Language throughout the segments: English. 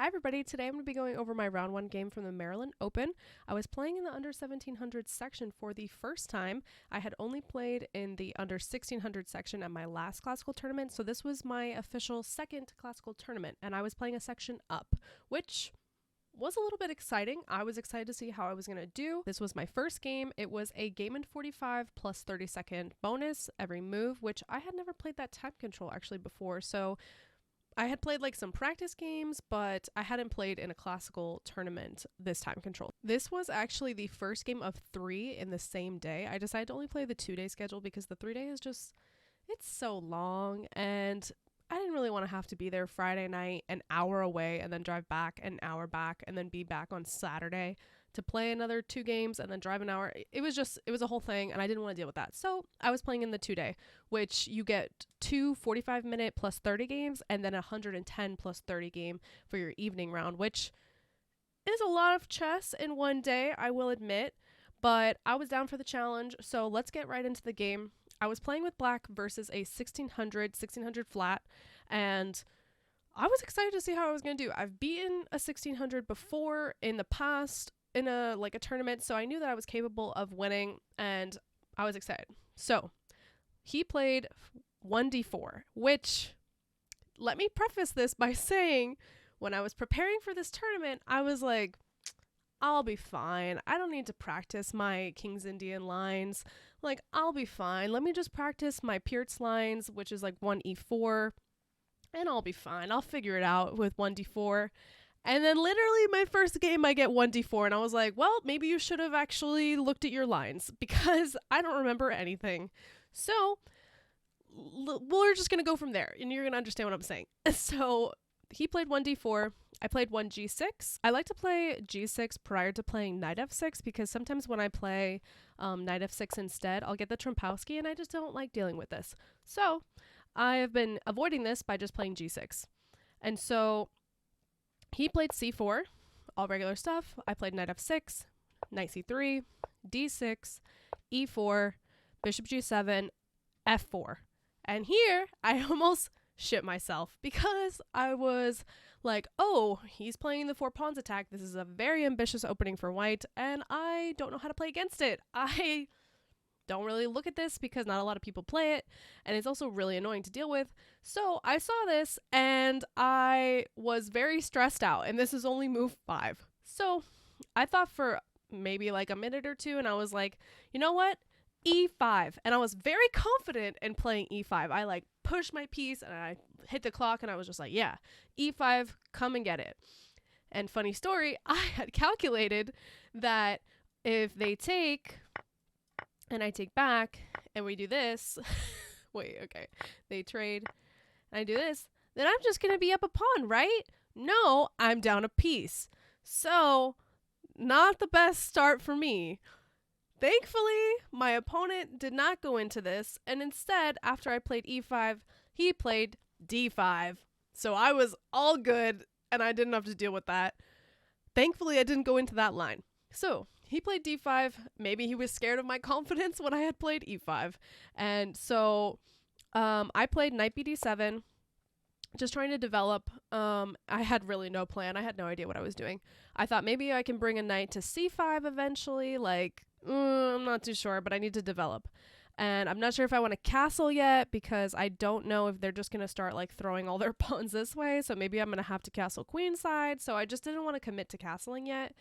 Hi everybody, today I'm going to be going over my round 1 game from the Maryland Open. I was playing in the under 1700 section for the first time. I had only played in the under 1600 section at my last classical tournament, so this was my official second classical tournament, and I was playing a section up, which was a little bit exciting. I was excited to see how I was going to do. This was my first game. It was a game in 45 plus 30-second bonus every move, which I had never played that time control actually before, so I had played like some practice games, but I hadn't played in a classical tournament this time control. This was actually the first game of 3 in the same day. I decided to only play the 2-day schedule because the 3-day is just, it's so long, and I didn't really want to have to be there Friday night, an hour away, and then drive back an hour back, and then be back on Saturday to play another 2 games and then drive an hour. It was a whole thing, and I didn't want to deal with that. So I was playing in the 2-day, which you get 2 45-minute plus 30 games and then 110 plus 30 game for your evening round, which is a lot of chess in one day, I will admit, but I was down for the challenge. So let's get right into the game. I was playing with black versus a 1600 flat, and I was excited to see how I was going to do. I've beaten a 1600 before in the past in a tournament, so I knew that I was capable of winning, and I was excited. So he played 1d4, which, let me preface this by saying, when I was preparing for this tournament, I was like, I'll be fine. I don't need to practice my King's Indian lines. Like, I'll be fine. Let me just practice my Peart's lines, which is like 1e4, and I'll be fine. I'll figure it out with 1d4. And then literally my first game, I get 1d4, and I was like, well, maybe you should have actually looked at your lines, because I don't remember anything. So we're just going to go from there, and you're going to understand what I'm saying. So he played 1d4. I played 1g6. I like to play g6 prior to playing knight f6, because sometimes when I play knight f6 instead, I'll get the Trompowsky, and I just don't like dealing with this. So I have been avoiding this by just playing g6. And so he played c4, all regular stuff. I played knight f6, knight c3, d6, e4, bishop g7, f4. And here, I almost shit myself, because I was like, oh, he's playing the 4 pawns attack. This is a very ambitious opening for white, and I don't know how to play against it. I don't really look at this because not a lot of people play it, and it's also really annoying to deal with. So I saw this, and I was very stressed out, and this is only move 5. So I thought for maybe like a minute or two, and I was like, you know what? E5. And I was very confident in playing E5. I like pushed my piece, and I hit the clock, and I was just like, yeah, E5, come and get it. And funny story, I had calculated that if they take and I take back, and we do this, wait, okay, they trade, and I do this, then I'm just going to be up a pawn, right? No, I'm down a piece. So, not the best start for me. Thankfully, my opponent did not go into this, and instead, after I played e5, he played d5. So I was all good, and I didn't have to deal with that. Thankfully, I didn't go into that line. So he played d5. Maybe he was scared of my confidence when I had played e5. And so I played knight bd7, just trying to develop. I had really no plan. I had no idea what I was doing. I thought maybe I can bring a knight to c5 eventually. I'm not too sure, but I need to develop. And I'm not sure if I want to castle yet, because I don't know if they're just going to start like throwing all their pawns this way. So maybe I'm going to have to castle queenside. So I just didn't want to commit to castling yet.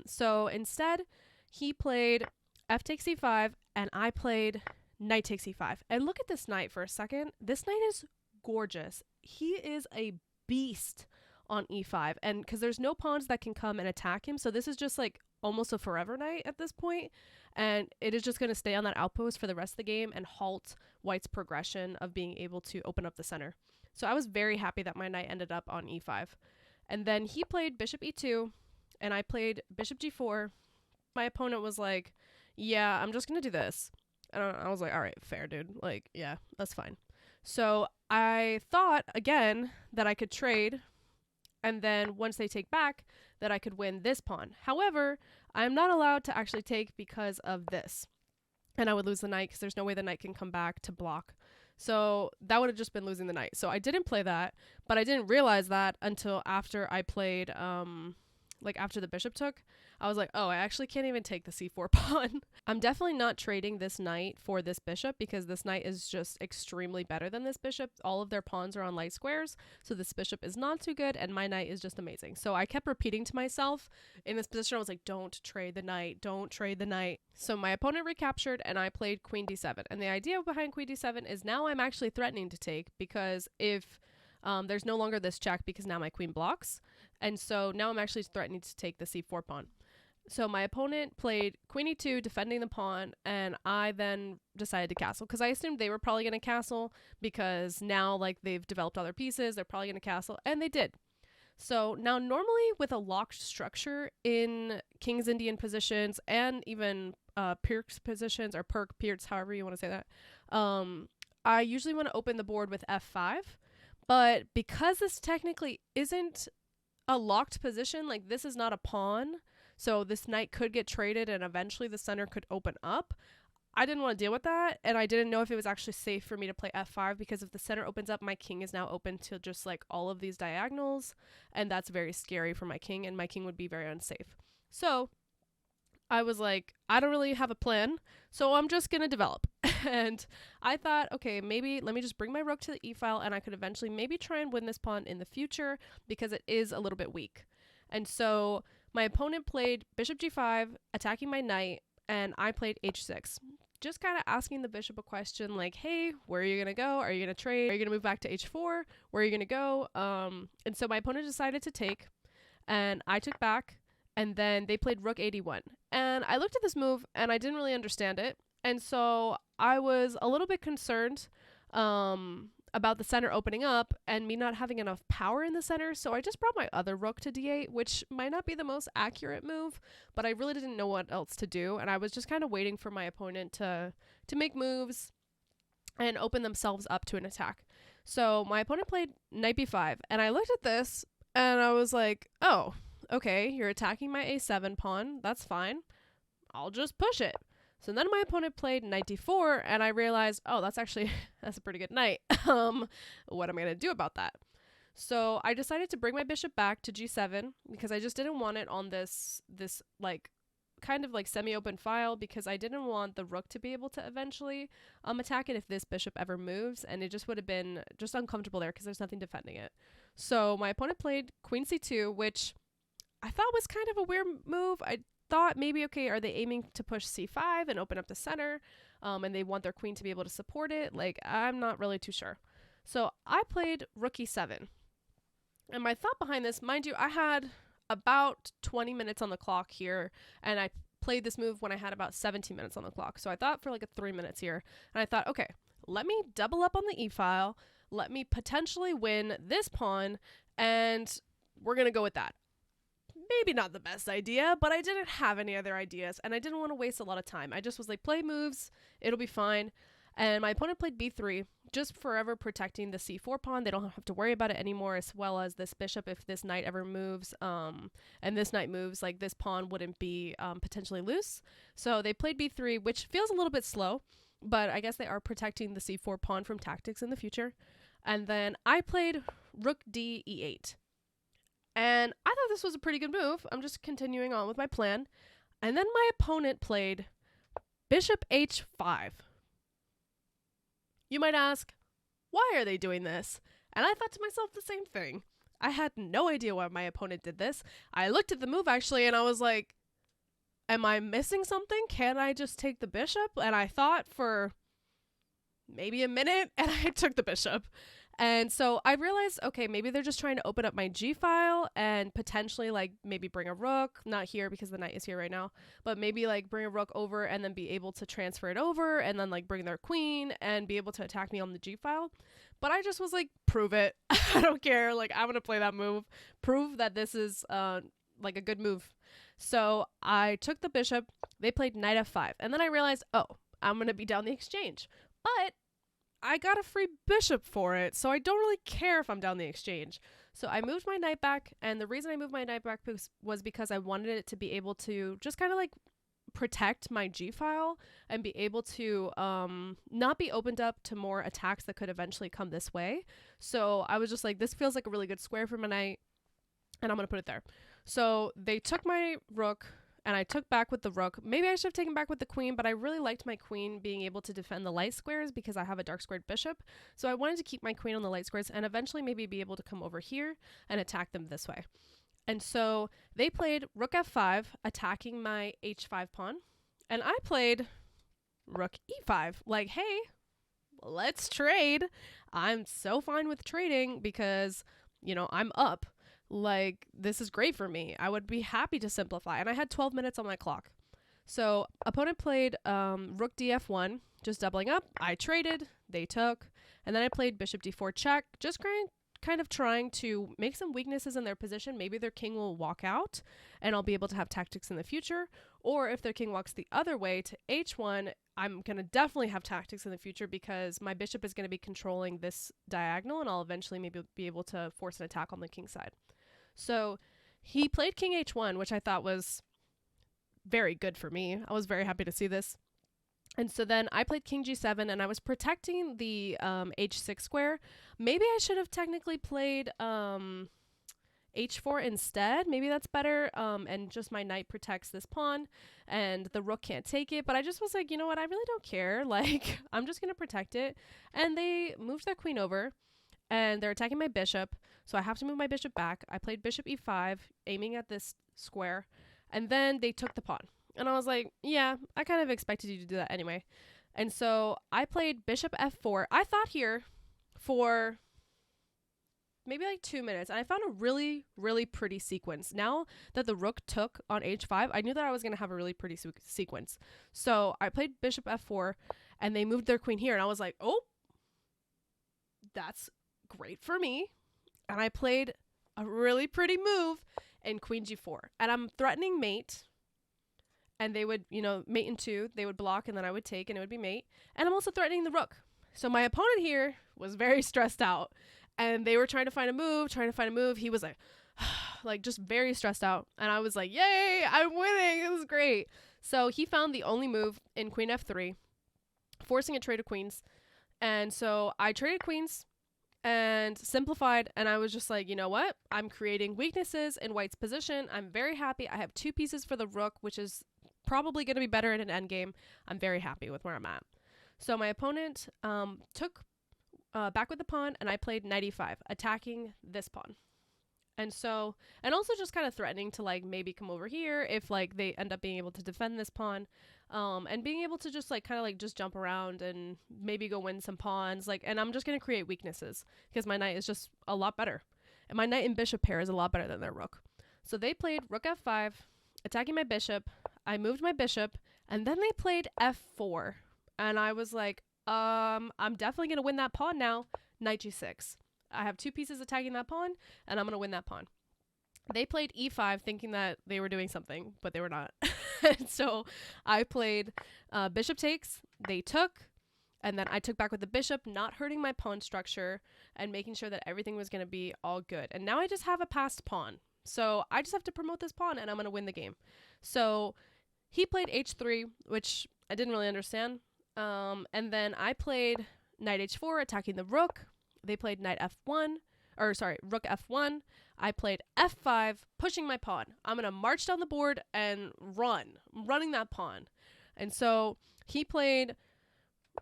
So instead, he played f takes e5, and I played knight takes e5. And look at this knight for a second. This knight is gorgeous. He is a beast on e5, and because there's no pawns that can come and attack him, so this is just like almost a forever knight at this point, and it is just going to stay on that outpost for the rest of the game and halt white's progression of being able to open up the center. So I was very happy that my knight ended up on e5. And then he played bishop e2, and I played bishop g4. My opponent was like, yeah, I'm just going to do this. And I was like, all right, fair, dude. Like, yeah, that's fine. So I thought, again, that I could trade, and then once they take back, that I could win this pawn. However, I'm not allowed to actually take because of this. And I would lose the knight, because there's no way the knight can come back to block. So that would have just been losing the knight. So I didn't play that, but I didn't realize that until after I played, like after the bishop took. I was like, oh, I actually can't even take the c4 pawn. I'm definitely not trading this knight for this bishop because this knight is just extremely better than this bishop. All of their pawns are on light squares, so this bishop is not too good, and my knight is just amazing. So I kept repeating to myself in this position, I was like, don't trade the knight, don't trade the knight. So my opponent recaptured, and I played queen d7. And the idea behind queen d7 is now I'm actually threatening to take, because if there's no longer this check because now my queen blocks. And so now I'm actually threatening to take the c4 pawn. So my opponent played queen e2, defending the pawn, and I then decided to castle because I assumed they were probably going to castle because now like they've developed other pieces, they're probably going to castle, and they did. So now normally with a locked structure in King's Indian positions and even Pirk's positions, or Pirk's, however you want to say that, I usually want to open the board with f5. But because this technically isn't a locked position, like this is not a pawn, so this knight could get traded and eventually the center could open up, I didn't want to deal with that, and I didn't know if it was actually safe for me to play f5 because if the center opens up, my king is now open to just like all of these diagonals, and that's very scary for my king, and my king would be very unsafe. So I was like, I don't really have a plan, so I'm just going to develop. And I thought, okay, maybe let me just bring my rook to the e-file, and I could eventually maybe try and win this pawn in the future because it is a little bit weak. And so my opponent played bishop g5, attacking my knight, and I played h6. Just kind of asking the bishop a question like, hey, where are you going to go? Are you going to trade? Are you going to move back to h4? Where are you going to go? And so my opponent decided to take, and I took back, and then they played rook 81. And I looked at this move, and I didn't really understand it. And so I was a little bit concerned about the center opening up and me not having enough power in the center. So I just brought my other rook to d8, which might not be the most accurate move, but I really didn't know what else to do. And I was just kind of waiting for my opponent to make moves and open themselves up to an attack. So my opponent played knight b5, and I looked at this and I was like, oh, okay, you're attacking my a7 pawn. That's fine. I'll just push it. So then my opponent played knight d4, and I realized, oh, that's a pretty good knight. What am I going to do about that? So I decided to bring my bishop back to g7 because I just didn't want it on this like kind of like semi-open file, because I didn't want the rook to be able to eventually attack it if this bishop ever moves, and it just would have been just uncomfortable there because there's nothing defending it. So my opponent played queen c2, which I thought was kind of a weird move. I thought maybe, okay, are they aiming to push c5 and open up the center, and they want their queen to be able to support it? Like, I'm not really too sure. So I played rook e7. And my thought behind this, mind you, I had about 20 minutes on the clock here, and I played this move when I had about 17 minutes on the clock. So I thought for like 3 minutes here, and I thought, okay, let me double up on the e-file, let me potentially win this pawn, and we're going to go with that. Maybe not the best idea, but I didn't have any other ideas, and I didn't want to waste a lot of time. I just was like, play moves, it'll be fine. And my opponent played b3, just forever protecting the c4 pawn. They don't have to worry about it anymore, as well as this bishop if this knight ever moves, and this knight moves, like this pawn wouldn't be potentially loose. So they played b3, which feels a little bit slow, but I guess they are protecting the c4 pawn from tactics in the future. And then I played rook d e8. And I thought this was a pretty good move. I'm just continuing on with my plan. And then my opponent played bishop h5. You might ask, why are they doing this? And I thought to myself the same thing. I had no idea why my opponent did this. I looked at the move actually, and I was like, am I missing something? Can I just take the bishop? And I thought for maybe a minute, and I took the bishop. And so I realized, okay, maybe they're just trying to open up my g-file and potentially like maybe bring a rook, not here because the knight is here right now, but maybe like bring a rook over and then be able to transfer it over and then like bring their queen and be able to attack me on the g-file. But I just was like, prove it. I don't care. Like, I'm going to play that move. Prove that this is like a good move. So I took the bishop. They played knight f5. And then I realized, oh, I'm going to be down the exchange. But I got a free bishop for it, so I don't really care if I'm down the exchange. So I moved my knight back, and the reason I moved my knight back was because I wanted it to be able to just kind of like protect my G file and be able to not be opened up to more attacks that could eventually come this way. So I was just like, this feels like a really good square for my knight, and I'm going to put it there. So they took my rook, and I took back with the rook. Maybe I should have taken back with the queen, but I really liked my queen being able to defend the light squares because I have a dark squared bishop. So I wanted to keep my queen on the light squares and eventually maybe be able to come over here and attack them this way. And so they played rook f5, attacking my h5 pawn. And I played rook e5. Like, hey, let's trade. I'm so fine with trading because, you know, I'm up. Like, this is great for me. I would be happy to simplify. And I had 12 minutes on my clock. So opponent played rook df1, just doubling up. I traded, they took. And then I played bishop d4 check, just kind of trying to make some weaknesses in their position. Maybe their king will walk out and I'll be able to have tactics in the future. Or if their king walks the other way to h1, I'm going to definitely have tactics in the future because my bishop is going to be controlling this diagonal and I'll eventually maybe be able to force an attack on the king side. So he played king h1, which I thought was very good for me. I was very happy to see this. And so then I played king g7 and I was protecting the h6 square. Maybe I should have technically played h4 instead. Maybe that's better. And just my knight protects this pawn and the rook can't take it. But I just was like, you know what? I really don't care. Like, I'm just going to protect it. And they moved their queen over and they're attacking my bishop. So I have to move my bishop back. I played bishop e5, aiming at this square. And then they took the pawn. And I was like, yeah, I kind of expected you to do that anyway. And so I played bishop f4. I thought here for maybe like 2 minutes. And I found a really, really pretty sequence. Now that the rook took on h5, I knew that I was going to have a really pretty sequence. So I played bishop f4 and they moved their queen here. And I was like, oh, that's great for me. And I played a really pretty move in queen g4. And I'm threatening mate. And they would, you know, mate in 2. They would block and then I would take and it would be mate. And I'm also threatening the rook. So my opponent here was very stressed out. And they were trying to find a move. He was like just very stressed out. And I was like, yay, I'm winning. This is great. So he found the only move in queen f3, forcing a trade of queens. And so I traded queens and simplified, and I was just like, you know what? I'm creating weaknesses in white's position. I'm very happy. I have 2 pieces for the rook, which is probably going to be better in an endgame. I'm very happy with where I'm at. So my opponent took back with the pawn, and I played knight e5, attacking this pawn. And so, and also just kind of threatening to like maybe come over here if like they end up being able to defend this pawn, and being able to just like kind of like just jump around and maybe go win some pawns. Like, and I'm just going to create weaknesses because my knight is just a lot better. And my knight and bishop pair is a lot better than their rook. So they played rook f5, attacking my bishop. I moved my bishop and then they played f4. And I was like, I'm definitely going to win that pawn now. Knight g6. I have 2 pieces attacking that pawn, and I'm going to win that pawn. They played e5 thinking that they were doing something, but they were not. And so I played bishop takes. They took, and then I took back with the bishop, not hurting my pawn structure and making sure that everything was going to be all good. And now I just have a passed pawn. So I just have to promote this pawn, and I'm going to win the game. So he played h3, which I didn't really understand. And then I played knight h4, attacking the rook. They played knight f1, rook f1. I played f5, pushing my pawn. I'm going to march down the board and run. I'm running that pawn. And so he played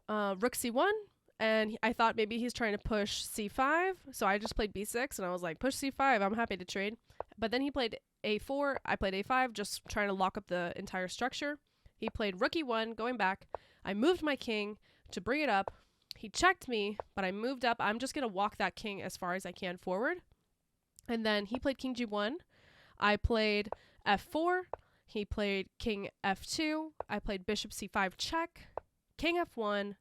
rook c1, and I thought maybe he's trying to push c5. So I just played b6, and I was like, push c5. I'm happy to trade. But then he played a4. I played a5, just trying to lock up the entire structure. He played rook e1, going back. I moved my king to bring it up. He checked me, but I moved up. I'm just going to walk that king as far as I can forward. And then he played king g1. I played f4. He played king f2. I played bishop c5 check. King f1.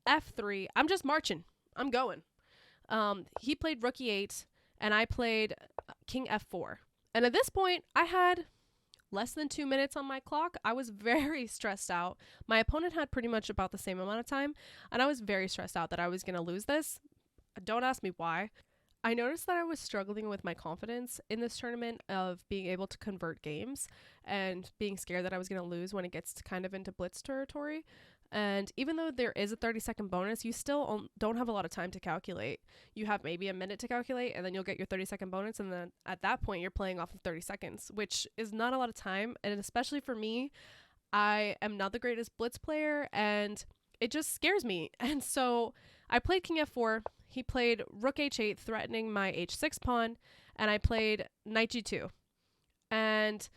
f3. I'm just marching. I'm going. He played rook e8. And I played king f4. And at this point, I had less than 2 minutes on my clock. I was very stressed out. My opponent had pretty much about the same amount of time, and I was very stressed out that I was going to lose this. Don't ask me why. I noticed that I was struggling with my confidence in this tournament of being able to convert games and being scared that I was going to lose when it gets to kind of into blitz territory. And even though there is a 30-second bonus, you still don't have a lot of time to calculate. You have maybe a minute to calculate, and then you'll get your 30-second bonus. And then at that point, you're playing off of 30 seconds, which is not a lot of time. And especially for me, I am not the greatest blitz player, and it just scares me. And so I played King F4. He played Rook H8, threatening my H6 pawn, and I played Knight G2. And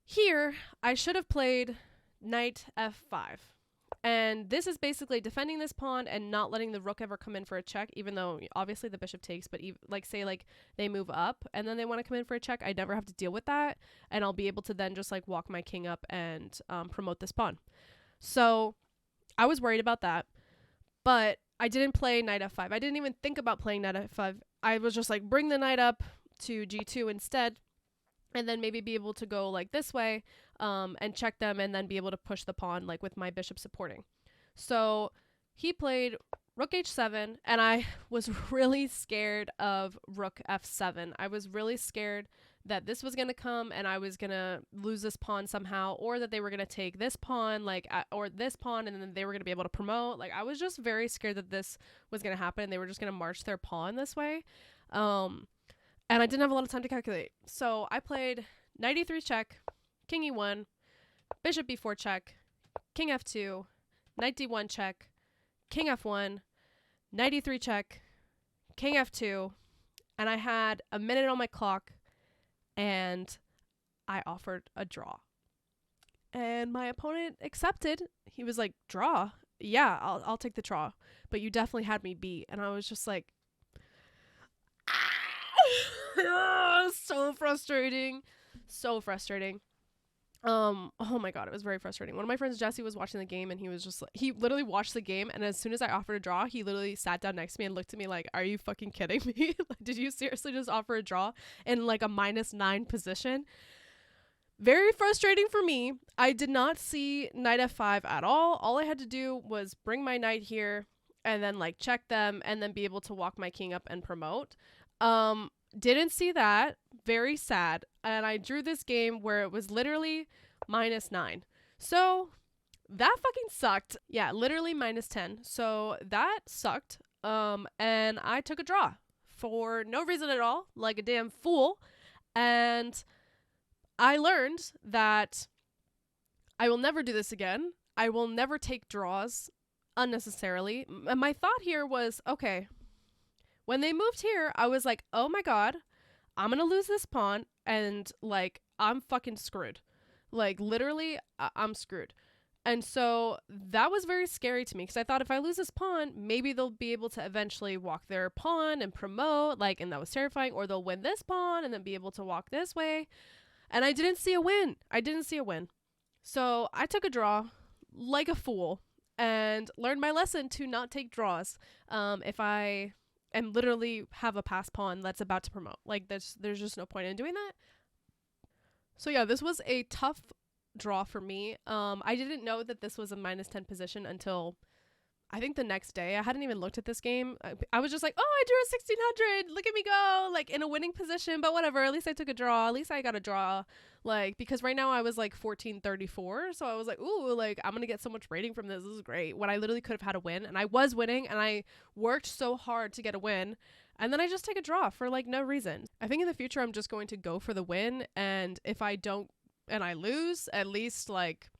here, I should have played Knight F5. And this is basically defending this pawn and not letting the rook ever come in for a check, even though obviously the bishop takes, but say they move up and then they want to come in for a check, I never have to deal with that, and I'll be able to then just like walk my king up and promote this pawn. So I was worried about that, but I didn't play Knight F5. I didn't even think about playing Knight F5. I was just like, bring the knight up to G2 instead, and then maybe be able to go like this way and check them, and then be able to push the pawn like with my bishop supporting. So he played Rook H7, and I was really scared of Rook F7. I was really scared that this was going to come and I was going to lose this pawn somehow, or that they were going to take this pawn, or this pawn, and then they were going to be able to promote. Like, I was just very scared that this was going to happen and they were just going to march their pawn this way. And I didn't have a lot of time to calculate. So I played Knight E3 check, King E1, Bishop B4 check, King F2, Knight D1 check, King F1, Knight E3 check, King F2, and I had a minute on my clock, and I offered a draw. And my opponent accepted. He was like, draw? Yeah, I'll take the draw. But you definitely had me beat. And I was just like, so frustrating. So frustrating. Oh my god, it was very frustrating. One of my friends, Jesse, was watching the game, and he was just like, he literally watched the game, and as soon as I offered a draw, he literally sat down next to me and looked at me like, are you fucking kidding me? Like, did you seriously just offer a draw in like a -9 position? Very frustrating for me. I did not see Knight F5 at all. All I had to do was bring my knight here and then like check them and then be able to walk my king up and promote. Didn't see that. Very sad. And I drew this game where it was literally -9. So that fucking sucked. Yeah, literally -10. So that sucked. And I took a draw for no reason at all, like a damn fool. And I learned that I will never do this again. I will never take draws unnecessarily. And my thought here was, okay, when they moved here, I was like, oh my god, I'm gonna lose this pawn, and like, I'm fucking screwed. Like, literally, I'm screwed. And so that was very scary to me, because I thought if I lose this pawn, maybe they'll be able to eventually walk their pawn and promote, like, and that was terrifying, or they'll win this pawn and then be able to walk this way. And I didn't see a win. I didn't see a win. So I took a draw like a fool and learned my lesson to not take draws. If I am literally have a pass pawn that's about to promote. Like, there's just no point in doing that. So yeah, this was a tough draw for me. I didn't know that this was a -10 position until I think the next day. I hadn't even looked at this game. I was just like, oh, I drew a 1600. Look at me go, like in a winning position, but whatever. At least I took a draw. At least I got a draw. Like, because right now I was like 1434. So I was like, ooh, like I'm going to get so much rating from this. This is great. When I literally could have had a win, and I was winning, and I worked so hard to get a win. And then I just take a draw for like no reason. I think in the future, I'm just going to go for the win. And if I don't, and I lose, at least like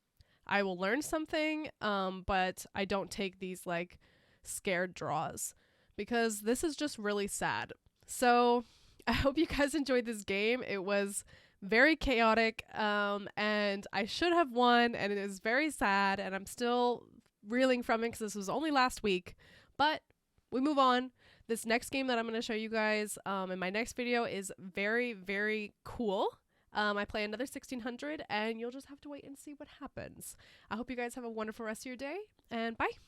I will learn something, but I don't take these like scared draws, because this is just really sad. So I hope you guys enjoyed this game. It was very chaotic, and I should have won, and it is very sad, and I'm still reeling from it because this was only last week, but we move on. This next game that I'm going to show you guys in my next video is very, very cool. I play another 1600, and you'll just have to wait and see what happens. I hope you guys have a wonderful rest of your day, and bye.